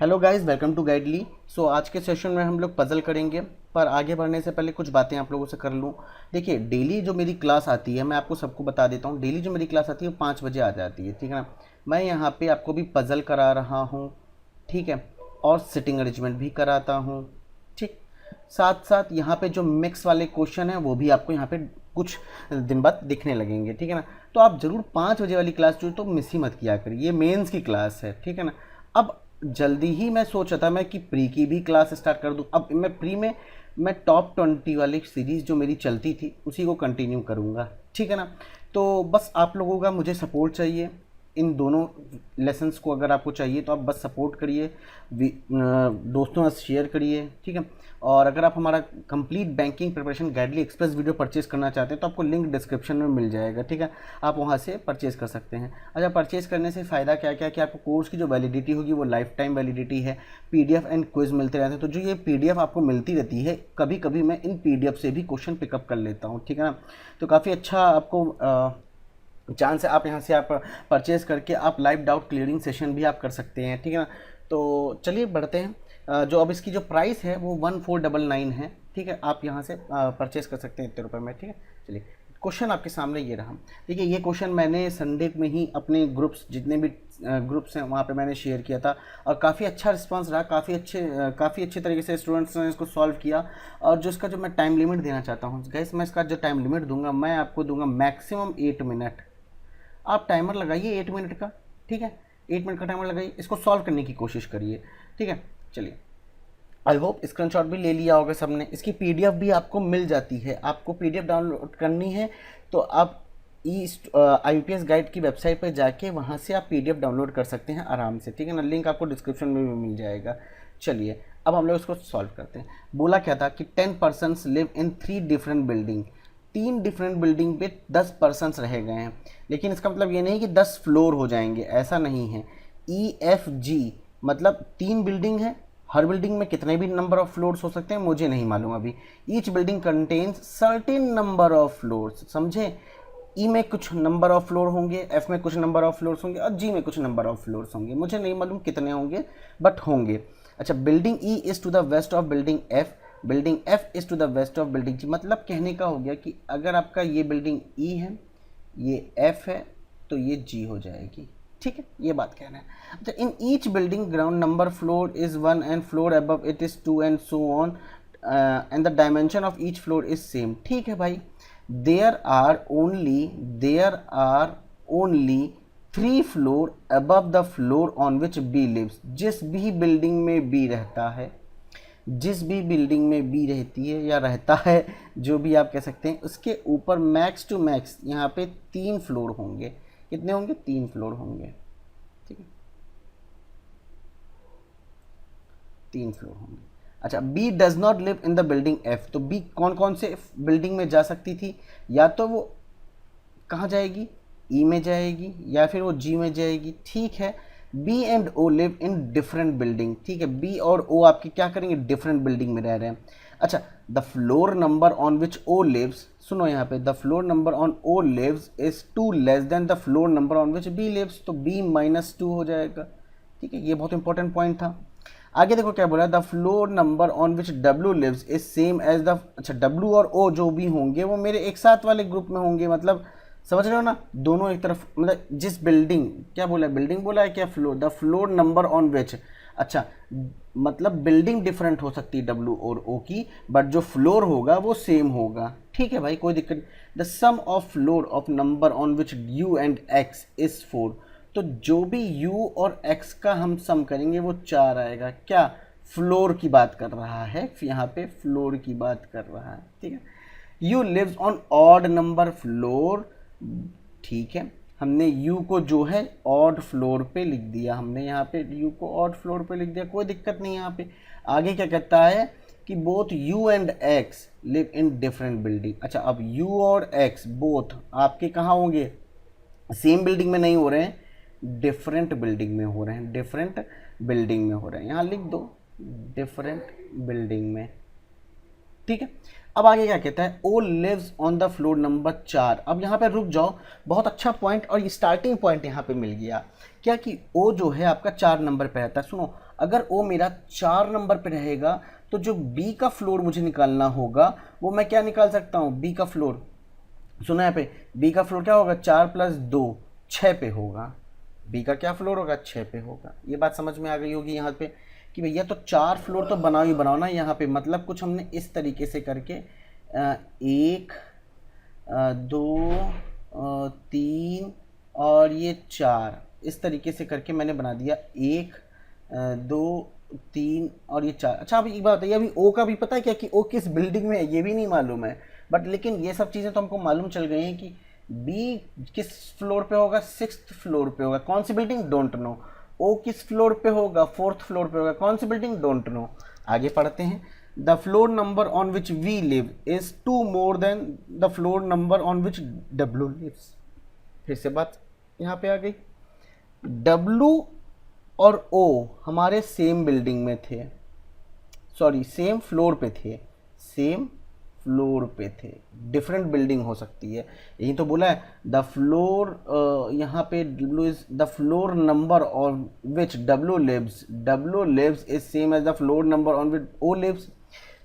Hello guys, welcome to Guidely. So आज के session में हम लोग पजल करेंगे, पर आगे बढ़ने से पहले कुछ बातें आप लोगों से कर लूँ। देखिए, डेली जो मेरी क्लास आती है, मैं आपको सबको बता देता हूँ, डेली जो मेरी क्लास आती है वो 5 बजे आ जाती है, ठीक है ना। मैं यहाँ पे आपको भी पजल करा रहा हूँ, ठीक है, और सिटिंग अरेंजमेंट भी कराता हूँ, ठीक। साथ साथ यहाँ पे जो मिक्स वाले क्वेश्चन हैं वो भी आपको यहाँ पे कुछ दिन बाद दिखने लगेंगे, ठीक है ना। तो आप ज़रूर 5 बजे वाली क्लास जो तो मिस ही मत किया करिए, ये मेंस की क्लास है, ठीक है ना। अब जल्दी ही मैं सोचा था मैं कि प्री की भी क्लास स्टार्ट कर दूं। अब मैं प्री में मैं टॉप 20 वाली सीरीज़ जो मेरी चलती थी उसी को कंटिन्यू करूंगा, ठीक है ना। तो बस आप लोगों का मुझे सपोर्ट चाहिए, इन दोनों लेसन्स को अगर आपको चाहिए तो आप बस सपोर्ट करिए, दोस्तों से शेयर करिए, ठीक है। और अगर आप हमारा complete banking preparation गाइडली express video purchase करना चाहते हैं तो आपको लिंक डिस्क्रिप्शन में मिल जाएगा, ठीक है। आप वहाँ से परचेज कर सकते हैं। अच्छा, परचेज करने से फ़ायदा क्या क्या कि आपको कोर्स की जो वैलिडिटी होगी वो लाइफ टाइम वैलिडिटी है। पीडीएफ एंड क्विज मिलते रहते हैं, तो जो ये पीडीएफ आपको मिलती रहती है, कभी कभी मैं इन पीडीएफ से भी क्वेश्चन पिकअप कर लेता हूँ, ठीक है ना। तो काफ़ी अच्छा आपको चांस है, आप यहाँ से आप परचेज़ करके आप लाइव डाउट क्लियरिंग सेशन भी आप कर सकते हैं, ठीक है ना। तो चलिए बढ़ते हैं। जो अब इसकी जो प्राइस है वो 1499 है, ठीक है। आप यहाँ से परचेज़ कर सकते हैं इतने रुपये में, ठीक है। चलिए, क्वेश्चन आपके सामने ये रहा। देखिए, ये क्वेश्चन मैंने संडे में ही अपने ग्रुप्स, जितने भी ग्रुप्स हैं वहाँ पे मैंने शेयर किया था, और काफ़ी अच्छा रिस्पांस रहा। काफ़ी अच्छे तरीके से स्टूडेंट्स ने इसको सॉल्व किया। और जो इसका जो मैं टाइम लिमिट देना चाहता हूँ गाइस, मैं इसका जो टाइम लिमिट दूंगा, मैं आपको दूंगा मैक्सिमम 8 मिनट। आप टाइमर लगाइए 8 मिनट का, ठीक है। 8 मिनट का टाइमर लगाइए, इसको सॉल्व करने की कोशिश करिए, ठीक है। चलिए, आई होप स्क्रीनशॉट भी ले लिया होगा सबने। इसकी पीडीएफ भी आपको मिल जाती है। आपको पीडीएफ डाउनलोड करनी है तो आप IUPS गाइड की वेबसाइट पर जाके वहाँ से आप पीडीएफ डाउनलोड कर सकते हैं आराम से, ठीक है ना। लिंक आपको डिस्क्रिप्शन में भी मिल जाएगा। चलिए, अब हम लोग इसको सॉल्व करते हैं। बोला क्या था कि 10 persons live in 3 different building. 3 different building पे 10 पर्सनस रह गए हैं, लेकिन इसका मतलब ये नहीं कि 10 फ्लोर हो जाएंगे, ऐसा नहीं है। EFG मतलब 3 बिल्डिंग है, हर बिल्डिंग में कितने भी नंबर ऑफ फ्लोर्स हो सकते हैं मुझे नहीं मालूम अभी। Each building contains certain number of floors, समझे। ई में कुछ नंबर ऑफ फ्लोर होंगे, एफ में कुछ नंबर ऑफ फ्लोर्स होंगे, और जी में कुछ नंबर ऑफ फ्लोर्स होंगे, मुझे नहीं मालूम कितने होंगे, बट होंगे। अच्छा, building E is to the west of building F, building F is to the west of building G. मतलब कहने का हो गया कि अगर आपका ये बिल्डिंग ई है, ये एफ है, तो ये जी हो जाएगी, ठीक है। ये बात कहना है। अच्छा, in each building ground number floor is 1 and floor above it is 2 and so on, and the dimension of each floor is same, ठीक है भाई। There are only 3 floor above the floor on which B lives. जिस भी building में B रहता है, जिस भी बिल्डिंग में बी रहती है या रहता है, जो भी आप कह सकते हैं, उसके ऊपर मैक्स टू मैक्स यहाँ पे 3 फ्लोर होंगे। कितने होंगे? 3 फ्लोर होंगे, ठीक है, 3 फ्लोर होंगे। अच्छा, B does not live in the building F. तो बी कौन कौन से बिल्डिंग में जा सकती थी? या तो वो कहाँ जाएगी? ई में जाएगी, या फिर वो जी में जाएगी, ठीक है। B and O live in different building, ठीक है। बी और ओ आपके क्या करेंगे? डिफरेंट बिल्डिंग में रह रहे हैं। अच्छा, the floor number on which O lives, सुनो यहाँ पे, the floor number on O lives is 2 less than the floor number on which B lives. तो बी -2 हो जाएगा, ठीक है। ये बहुत इंपॉर्टेंट पॉइंट था। आगे देखो क्या बोला, the floor number on which W lives is same as the, अच्छा, डब्ल्यू और ओ जो भी होंगे वो मेरे एक साथ वाले ग्रुप में होंगे। मतलब समझ रहे हो ना, दोनों एक तरफ, मतलब जिस बिल्डिंग, क्या बोला है, बिल्डिंग बोला है क्या, floor, the floor number on विच। अच्छा, मतलब बिल्डिंग डिफरेंट हो सकती है डब्ल्यू और ओ की, बट जो फ्लोर होगा वो सेम होगा, ठीक है भाई, कोई दिक्कत नहीं। The sum of floor of number on which U and X is 4। तो जो भी u और x का हम सम करेंगे वो 4 आएगा। क्या? फ्लोर की बात कर रहा है, यहाँ पे फ्लोर की बात कर रहा है, ठीक है। u lives on odd number floor, ठीक है। हमने u को जो है ऑड फ्लोर पे लिख दिया, हमने यहाँ पे u को ऑड फ्लोर पे लिख दिया, कोई दिक्कत नहीं यहाँ पे। आगे क्या कहता है कि both u and x live in different building. अच्छा, अब u और x बोथ आपके कहाँ होंगे? सेम बिल्डिंग में नहीं हो रहे हैं, डिफरेंट बिल्डिंग में हो रहे हैं, डिफरेंट बिल्डिंग में हो रहे हैं। यहाँ लिख दो डिफरेंट बिल्डिंग में, ठीक है। अब आगे क्या कहता है, O lives on the floor number 4। अब यहाँ पे रुक जाओ, बहुत अच्छा पॉइंट और ये स्टार्टिंग पॉइंट यहाँ पे मिल गया। क्या कि ओ जो है आपका 4 नंबर पे रहता है। सुनो, अगर ओ मेरा 4 नंबर पे रहेगा तो जो बी का फ्लोर मुझे निकालना होगा वो मैं क्या निकाल सकता हूँ, बी का फ्लोर। सुना यहाँ पे, बी का फ्लोर क्या होगा, 4+2 6 पे होगा। बी का क्या फ्लोर होगा, 6 पे होगा। ये बात समझ में आ गई होगी यहाँ पे कि भैया तो 4 फ्लोर तो बनाओ ही बनाओ ना यहाँ पे। मतलब कुछ हमने इस तरीके से करके 1 2 3 और ये 4, इस तरीके से करके मैंने बना दिया 1 2 3 और ये 4। अच्छा अभी एक बात बताइए, अभी ओ का भी पता है क्या कि ओ किस बिल्डिंग में है, ये भी नहीं मालूम है। बट लेकिन ये सब चीज़ें तो हमको मालूम चल गई हैं कि बी किस फ्लोर पे होगा, 6th फ्लोर पे होगा। कौन सी बिल्डिंग, डोंट नो। ओ किस फ्लोर पे होगा, 4th फ्लोर पे होगा। कौन सी बिल्डिंग, डोंट नो। आगे पढ़ते हैं। The floor number on which V live is 2 more than the floor number on which W lives. फिर से बात यहाँ पे आ गई। डब्ल्यू और ओ हमारे सेम बिल्डिंग में थे, सॉरी सेम फ्लोर पे थे, सेम फ्लोर पे थे। डिफरेंट बिल्डिंग हो सकती है, यही तो बोला है। द फ्लोर यहाँ पे W is the floor number on which W lives is same as the floor number on which O lives.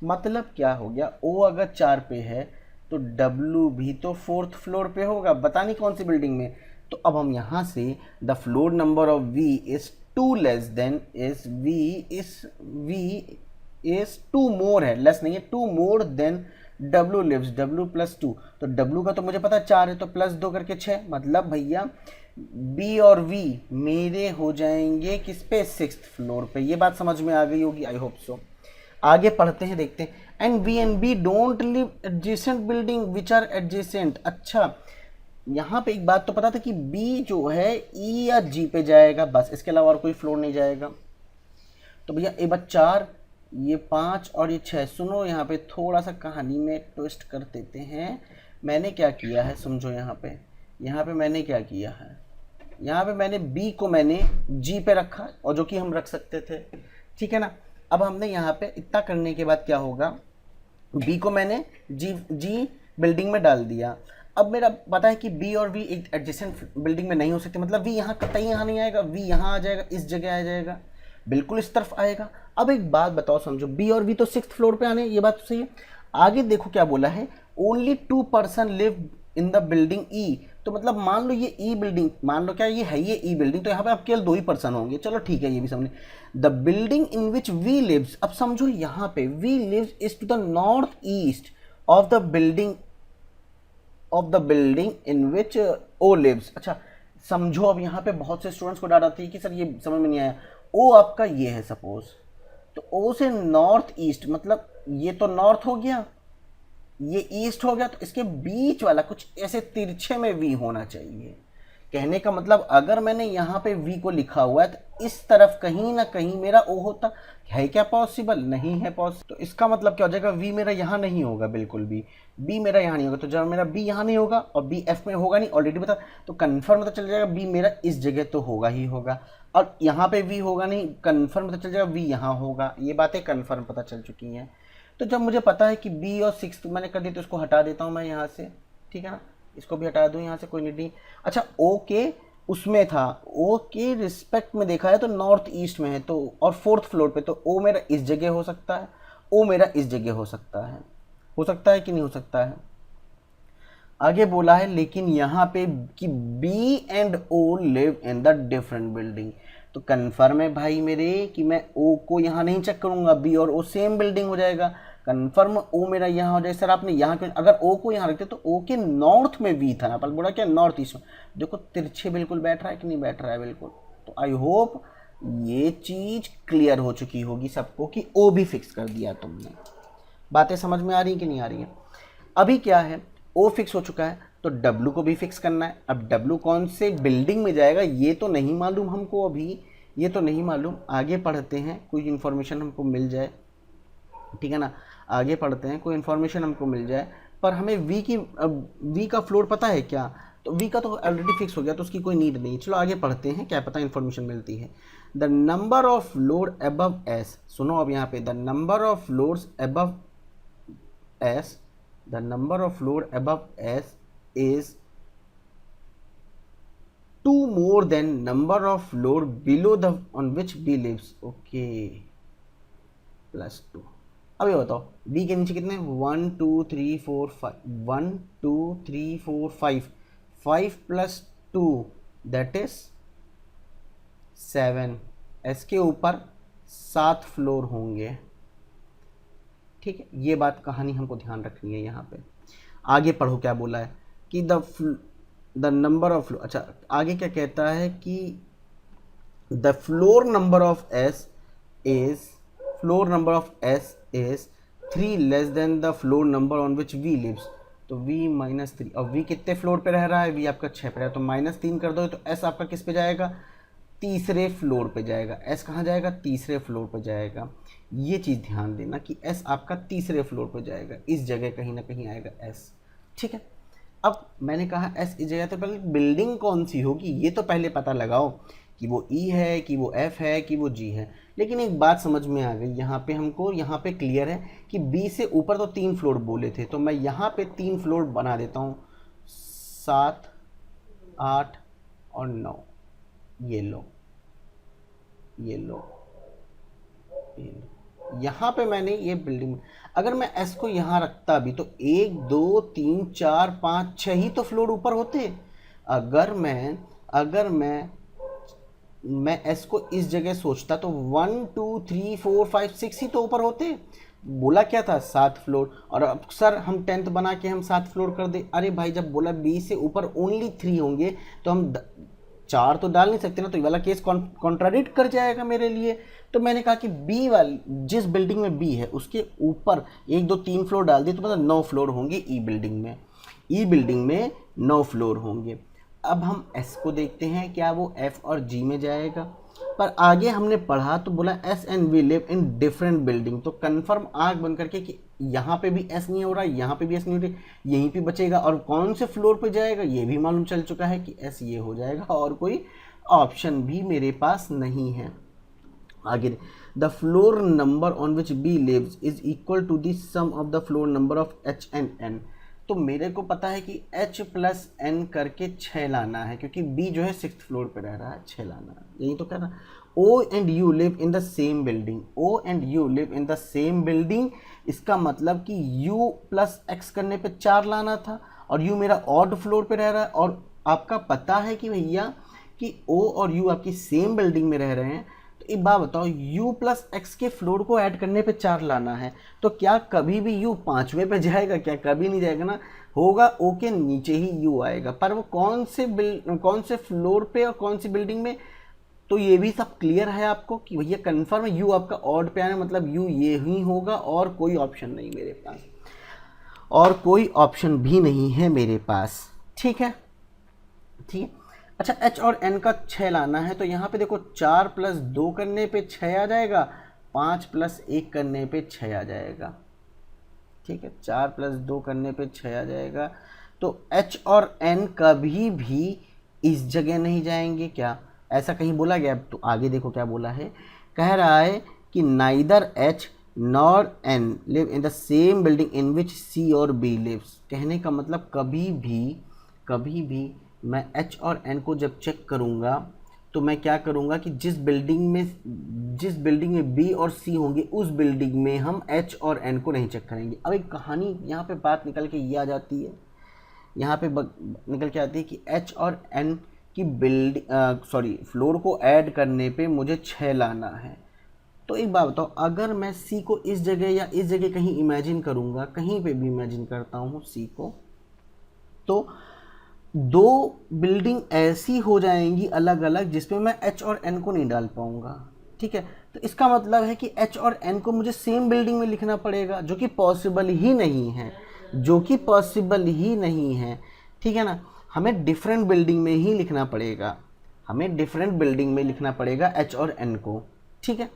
मतलब क्या हो गया, ओ अगर 4 पे है तो डब्ल्यू भी तो 4th फ्लोर पे होगा, बता नहीं कौन सी बिल्डिंग में। तो अब हम यहाँ से the floor number of V is 2 less than is V is 2 more है, लेस नहीं है, 2 मोर देन डब्ल्यू लिव्स, डब्ल्यू+2। तो डब्ल्यू का तो मुझे पता है 4 है, तो +2 करके 6। मतलब भैया बी और वी मेरे हो जाएंगे किस पे, 6th फ्लोर पे। ये बात समझ में आ गई होगी, आई होप सो। आगे पढ़ते हैं, देखते हैं। And B don't live adjacent building which are adjacent. अच्छा यहाँ पे एक बात तो पता था कि बी जो है ई या जी पे जाएगा, बस इसके अलावा और कोई फ्लोर नहीं जाएगा। तो भैया ए बात 4, ये 5 और ये 6। सुनो यहाँ पे थोड़ा सा कहानी में ट्विस्ट कर देते हैं। मैंने क्या किया है समझो, यहाँ पे मैंने क्या किया है, यहाँ पे मैंने बी को मैंने जी पे रखा, और जो कि हम रख सकते थे, ठीक है ना। अब हमने यहाँ पे इतना करने के बाद क्या होगा, बी को मैंने जी बिल्डिंग में डाल दिया। अब मेरा पता है कि बी और वी एक एडजेसेंट बिल्डिंग में नहीं हो सकते, मतलब वी यहाँ कतई यहाँ नहीं आएगा, वी यहाँ आ जाएगा, इस जगह आ जाएगा, बिल्कुल इस तरफ आएगा। अब एक बात बताओ समझो, बी और वी तो 6th फ्लोर पे आने, ये बात तो सही है। आगे देखो क्या बोला है, only 2 person live in the building E. तो मतलब मान लो ये ई बिल्डिंग, मान लो क्या ये है, ये ई बिल्डिंग, तो यहाँ पे आप केवल 2 ही पर्सन होंगे, चलो ठीक है, ये भी समझे। The building in which V lives, अब समझो यहाँ पे V lives is to the north east of the building in which O lives. अच्छा समझो, अब यहाँ पे बहुत से स्टूडेंट्स को डाउट आती है कि सर ये समझ में नहीं आया, ओ आपका ये है सपोज, तो ओ से नॉर्थ ईस्ट, मतलब ये तो नॉर्थ हो गया, ये ईस्ट हो गया, तो इसके बीच वाला कुछ ऐसे तिरछे में वी होना चाहिए। कहने का मतलब अगर मैंने यहाँ पे वी को लिखा हुआ है तो इस तरफ कहीं ना कहीं मेरा ओ होता है, क्या पॉसिबल नहीं है पॉसिबल। तो इसका मतलब क्या हो जाएगा, वी मेरा यहाँ नहीं होगा बिल्कुल भी, बी मेरा यहाँ नहीं होगा। तो जब मेरा बी यहाँ नहीं होगा और बी एफ में होगा नहीं, ऑलरेडी बता, तो कन्फर्म पता चल जाएगा बी मेरा इस जगह तो होगा ही होगा, और यहाँ पे वी होगा नहीं, कन्फर्म पता चल जाएगा वी यहाँ होगा। ये बातें कन्फर्म पता चल चुकी हैं। तो जब मुझे पता है कि बी और 6th मैंने कर दी, तो इसको हटा देता हूँ मैं यहाँ से, ठीक है ना, इसको भी हटा दूँ यहाँ से, कोई नहीं। अच्छा ओ के उसमें था, ओ के रिस्पेक्ट में देखा है तो नॉर्थ ईस्ट में है, तो और 4th फ्लोर पे, तो ओ मेरा इस जगह हो सकता है, ओ मेरा इस जगह हो सकता है कि नहीं हो सकता है। आगे बोला है लेकिन यहाँ पे कि B and O live in the different building. तो कन्फर्म है भाई मेरे कि मैं ओ को यहाँ नहीं चेक करूँगा, बी और ओ सेम बिल्डिंग हो जाएगा। कन्फर्म ओ मेरा यहाँ हो जाए। सर आपने यहाँ क्यों, अगर ओ को यहाँ रखते तो ओ के नॉर्थ में वी था, पर बोला क्या नॉर्थ ईस्ट में। देखो तिरछे बिल्कुल बैठ रहा है कि नहीं बैठ रहा है, बिल्कुल। तो आई होप ये चीज़ क्लियर हो चुकी होगी सबको कि ओ भी फिक्स कर दिया तुमने। बातें समझ में आ रही कि नहीं आ रही हैं। अभी क्या है, ओ फिक्स हो चुका है तो डब्लू को भी फिक्स करना है। अब डब्लू कौन से बिल्डिंग में जाएगा ये तो नहीं मालूम हमको अभी, ये तो नहीं मालूम। आगे पढ़ते हैं, कोई इन्फॉर्मेशन हमको मिल जाए, ठीक है ना। आगे पढ़ते हैं, कोई इन्फॉर्मेशन हमको मिल जाए। पर हमें वी का फ्लोर पता है क्या, तो वी का तो ऑलरेडी फिक्स हो गया, तो उसकी कोई नीड नहीं। चलो आगे पढ़ते हैं, क्या पता इन्फॉर्मेशन मिलती है। The number of load above S, सुनो अब यहाँ पे, the number of loads above S, the number of load above S is 2 more than number of floor below the on which B lives. Okay, +2. अब ये बताओ B के नीचे कितने 1 2 3 4 5 1 2 3 4 5 5 + 2 दैट इज 7. S के ऊपर 7 फ्लोर होंगे, ठीक है। ये बात कहानी हमको ध्यान रखनी है यहाँ पे। आगे पढ़ो क्या बोला है कि द नंबर ऑफ, अच्छा आगे क्या कहता है कि the floor number of S is 3 less than the floor number on which V lives. तो v -3, और v कितने फ्लोर पे रह रहा है, v आपका 6 पे रहा है, तो -3 कर दो तो s आपका किस पे जाएगा, तीसरे फ्लोर पे जाएगा। s कहाँ जाएगा, तीसरे फ्लोर पे जाएगा। ये चीज़ ध्यान देना कि s आपका तीसरे फ्लोर पे जाएगा, इस जगह कहीं ना कहीं आएगा s, ठीक है। अब मैंने कहा s इस जगह, तो पहले बिल्डिंग कौन सी होगी ये तो पहले पता लगाओ कि वो E है कि वो F है कि वो G है। लेकिन एक बात समझ में आ गई यहाँ पे हमको, यहाँ पे क्लियर है कि B से ऊपर तो 3 फ्लोर बोले थे, तो मैं यहाँ पे 3 फ्लोर बना देता हूँ, 7 8 और 9। ये लो यहाँ पे मैंने ये बिल्डिंग, अगर मैं S को यहाँ रखता भी तो 1 2 3 4 5 6 ही तो फ्लोर ऊपर होते। अगर मैं S को इस जगह सोचता तो 1 2 3 4 5 6 ही तो ऊपर होते। बोला क्या था, 7 फ्लोर, और अब सर हम 10th बना के हम 7 फ्लोर कर दे। अरे भाई जब बोला B से ऊपर ओनली 3 होंगे तो हम 4 तो डाल नहीं सकते ना, तो ये वाला केस कॉन्ट्राडिक्ट कर जाएगा मेरे लिए। तो मैंने कहा कि B वाली, जिस बिल्डिंग में B है उसके ऊपर 1 2 3 फ्लोर डाल दिए तो मतलब 9 फ्लोर होंगे E बिल्डिंग में 9 फ्लोर होंगे। अब हम S को देखते हैं, क्या वो F और G में जाएगा। पर आगे हमने पढ़ा तो बोला S and V live in different building, तो कन्फर्म आँख बंद करके कि यहाँ पे भी S नहीं हो रहा, यहाँ पे भी S नहीं हो रही, यहीं पे बचेगा। और कौन से फ्लोर पे जाएगा ये भी मालूम चल चुका है कि S ये हो जाएगा, और कोई ऑप्शन भी मेरे पास नहीं है। आगे the floor number on which B lives is equal to the sum of the floor number of H and N। तो मेरे को पता है कि H + N करके 6 लाना है, क्योंकि B जो है 6th फ्लोर पे रह रहा है, 6 लाना है, यही तो कह रहा। O and U live in the same building, O and U live in the same building, इसका मतलब कि U + X करने पे 4 लाना था, और U मेरा ऑड फ्लोर पे रह रहा है। और आपका पता है कि भैया कि O और U आपकी सेम बिल्डिंग में रह रहे हैं, तो एक बात बताओ, U + X के फ्लोर को ऐड करने पे 4 लाना है, तो क्या कभी भी U 5वें पे जाएगा, क्या कभी नहीं जाएगा ना, होगा O के नीचे ही U आएगा। पर वो कौन से फ्लोर पे और कौन सी बिल्डिंग में, तो ये भी सब क्लियर है आपको कि भैया कन्फर्म है U आपका ऑड पे आना, मतलब U ये ही होगा, और कोई ऑप्शन नहीं मेरे पास, और कोई ऑप्शन भी नहीं है मेरे पास, ठीक है। अच्छा H और N का 6 लाना है, तो यहाँ पे देखो 4 + 2 करने पे 6 आ जाएगा, 5 + 1 करने पे 6 आ जाएगा, ठीक है। 4 + 2 करने पे 6 आ जाएगा। तो H और N कभी भी इस जगह नहीं जाएंगे, क्या ऐसा कहीं बोला गया? तो आगे देखो क्या बोला है, कह रहा है कि neither H nor N live in the same building in which C और B लिव्स। कहने का मतलब कभी भी मैं H और N को जब चेक करूँगा तो मैं क्या करूँगा कि जिस बिल्डिंग में B और C होंगे उस बिल्डिंग में हम H और N को नहीं चेक करेंगे। अब एक कहानी यहाँ पे बात निकल के ये आ जाती है, यहाँ पे निकल के आती है कि H और N की फ्लोर को ऐड करने पे मुझे 6 लाना है। तो एक बात बताओ, अगर मैं C को इस जगह या इस जगह कहीं इमेजिन करूँगा, कहीं पे भी इमेजिन करता हूँ C को, तो 2 बिल्डिंग ऐसी हो जाएंगी अलग अलग जिसमें मैं H और N को नहीं डाल पाऊँगा, ठीक है। तो इसका मतलब है कि H और N को मुझे सेम बिल्डिंग में लिखना पड़ेगा, जो कि पॉसिबल ही नहीं है, ठीक है ना। हमें डिफरेंट बिल्डिंग में ही लिखना पड़ेगा, H और N को, ठीक है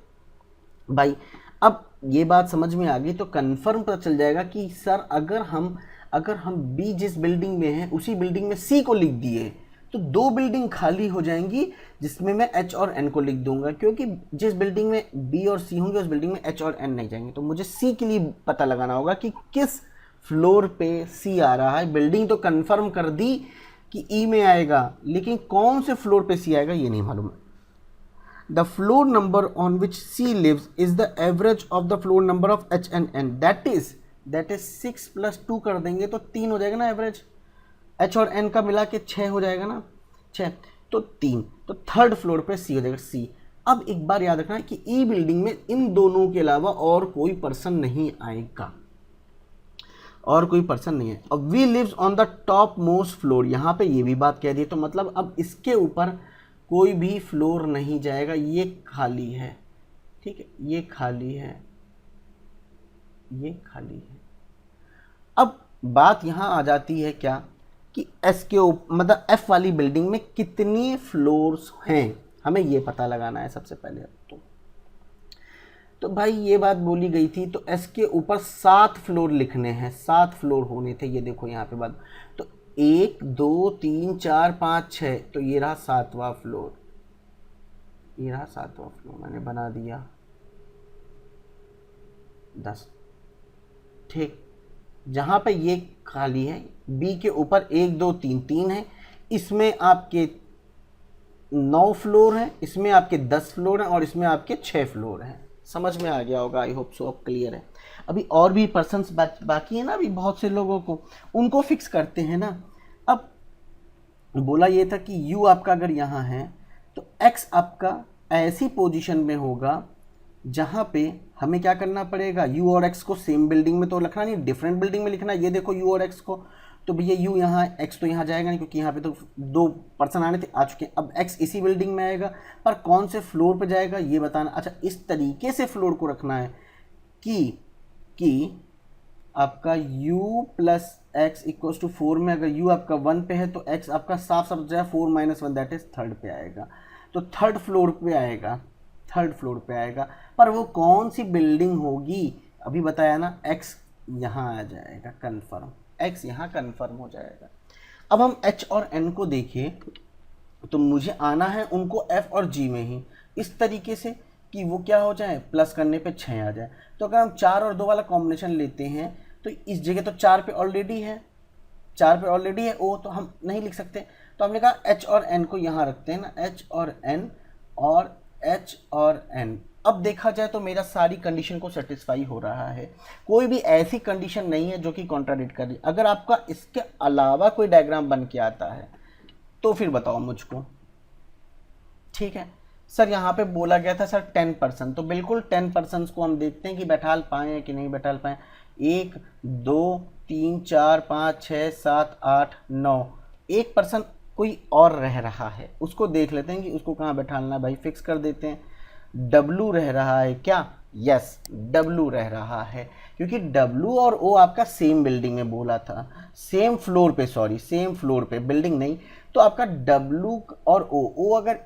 भाई। अब ये बात समझ में आ गई तो कंफर्म पता चल जाएगा कि सर अगर हम B जिस बिल्डिंग में है उसी बिल्डिंग में C को लिख दिए तो 2 बिल्डिंग खाली हो जाएंगी जिसमें मैं H और N को लिख दूंगा, क्योंकि जिस बिल्डिंग में B और C होंगे उस बिल्डिंग में H और N नहीं जाएंगे। तो मुझे C के लिए पता लगाना होगा कि किस फ्लोर पे C आ रहा है। बिल्डिंग तो कंफर्म कर दी, कि ई में आएगा, लेकिन कौन से फ्लोर पे सी आएगा ये नहीं मालूम है। The floor number on which C lives is the average of the floor number of H and N, that is 6 + 2 कर देंगे तो 3 हो जाएगा ना एवरेज, एच और एन का मिला के 6 हो जाएगा ना, 6 तो 3, तो थर्ड फ्लोर पे सी हो जाएगा सी। अब एक बार याद रखना है कि ई बिल्डिंग में इन दोनों के अलावा और कोई पर्सन नहीं आएगा, और कोई पर्सन नहीं है। अब V lives on the top most floor, यहाँ पे ये भी बात कह दी, तो मतलब अब इसके ऊपर कोई भी फ्लोर नहीं जाएगा, ये खाली है, ठीक है, ये खाली है, ये खाली है। अब बात यहाँ आ जाती है क्या कि एस के मतलब एफ वाली बिल्डिंग में कितनी फ्लोर्स हैं, हमें ये पता लगाना है सबसे पहले। तो भाई ये बात बोली गई थी, तो एस के ऊपर 7 फ्लोर लिखने हैं, 7 फ्लोर होने थे, ये देखो यहाँ पे बात, तो 1 2 3 4 5 6, तो ये रहा 7वां फ्लोर, ये रहा 7वां फ्लोर, मैंने बना दिया 10, ठीक। जहाँ पे ये खाली है बी के ऊपर 1 2 3 3 है, इसमें आपके 9 फ्लोर हैं, इसमें आपके 10 फ्लोर हैं, और इसमें आपके 6 फ्लोर हैं। समझ में आ गया होगा, आई होप सो, अब क्लियर है। अभी और भी पर्सन्स बाकी है ना, अभी बहुत से लोगों को, उनको फिक्स करते हैं ना। अब बोला ये था कि यू आपका अगर यहाँ है तो एक्स आपका ऐसी पोजीशन में होगा जहाँ पे हमें क्या करना पड़ेगा, यू और एक्स को सेम बिल्डिंग में तो लिखना नहीं, डिफरेंट बिल्डिंग में लिखना है। ये देखो यू और एक्स को, तो भैया यू यहाँ, एक्स तो यहाँ जाएगा नहीं क्योंकि यहाँ पे तो 2 पर्सन आने थे, आ चुके हैं। अब एक्स इसी बिल्डिंग में आएगा, पर कौन से फ्लोर पे जाएगा ये बताना। अच्छा, इस तरीके से फ्लोर को रखना है कि आपका u + x = 4 में अगर u आपका 1 पे है तो x आपका साफ साफ जाए 4 - 1, दैट इज थर्ड पे आएगा, तो थर्ड फ्लोर पे आएगा, थर्ड फ्लोर पे आएगा। पर वो कौन सी बिल्डिंग होगी, अभी बताया ना, x यहाँ आ जाएगा कन्फर्म, x यहाँ कन्फर्म हो जाएगा। अब हम h और n को देखें तो मुझे आना है उनको f और g में ही, इस तरीके से कि वो क्या हो जाए, प्लस करने पे 6 आ जाए। तो अगर हम 4 और 2 वाला कॉम्बिनेशन लेते हैं तो इस जगह तो 4 पे ऑलरेडी है, 4 पे ऑलरेडी है ओ, तो हम नहीं लिख सकते, तो हमने कहा h और n को यहाँ रखते हैं ना, h और n और h और n। अब देखा जाए तो मेरा सारी कंडीशन को सेटिस्फाई हो रहा है, कोई भी ऐसी कंडीशन नहीं है जो कि कॉन्ट्राडिक्ट कर रही। अगर आपका इसके अलावा कोई डायग्राम बन के आता है तो फिर बताओ मुझको, ठीक है। सर यहाँ पे बोला गया था सर 10%, तो बिल्कुल 10% को हम देखते हैं कि बैठाल पाए कि नहीं बैठाल पाए। 1 2 3 4 5 6 7 8 9, 1% कोई और रह रहा है, उसको देख लेते हैं कि उसको कहाँ बैठालना है भाई, फिक्स कर देते हैं। W रह रहा है क्या, यस W रह रहा है, क्योंकि W और O आपका सेम बिल्डिंग में बोला था, सेम फ्लोर पे, सॉरी सेम फ्लोर पे, बिल्डिंग नहीं, तो आपका W और O अगर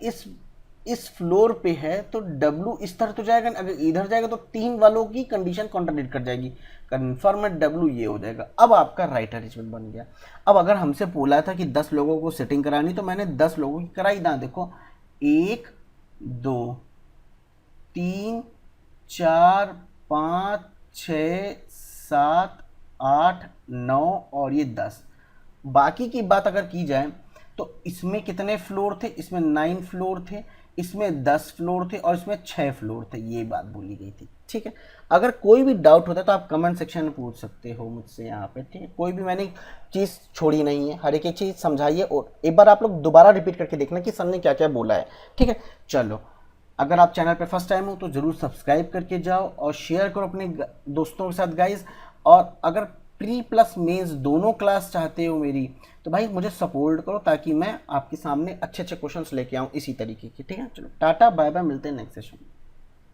इस फ्लोर पे है तो W इस तरह तो जाएगा, अगर इधर जाएगा तो 3 वालों की कंडीशन कॉन्ट्राडिक्ट कर जाएगी, कन्फर्म W ये हो जाएगा। अब आपका राइट अरेंजमेंट बन गया। अब अगर हमसे बोला था कि 10 लोगों को सेटिंग करानी, तो मैंने 10 लोगों की कराई ना, देखो 1 2 3 4 5 6 7 8 9 और ये 10। बाकी की बात अगर की जाए तो इसमें कितने फ्लोर थे, इसमें 9 फ्लोर थे, इसमें 10 फ्लोर थे और इसमें 6 फ्लोर थे, ये बात बोली गई थी, ठीक है। अगर कोई भी डाउट होता है तो आप कमेंट सेक्शन में पूछ सकते हो मुझसे यहाँ पे, ठीक है। कोई भी मैंने चीज़ छोड़ी नहीं है, हर एक चीज़ समझाइए, और एक बार आप लोग दोबारा रिपीट करके देखना कि सर ने क्या क्या बोला है, ठीक है। चलो, अगर आप चैनल पे फर्स्ट टाइम हो तो ज़रूर सब्सक्राइब करके जाओ और शेयर करो अपने दोस्तों के साथ गाइज। और अगर प्री प्लस मेंस दोनों क्लास चाहते हो मेरी, तो भाई मुझे सपोर्ट करो ताकि मैं आपके सामने अच्छे अच्छे क्वेश्चंस लेके आऊँ इसी तरीके के, ठीक है। चलो टाटा बाय बाय, मिलते हैं नेक्स्ट सेशन में।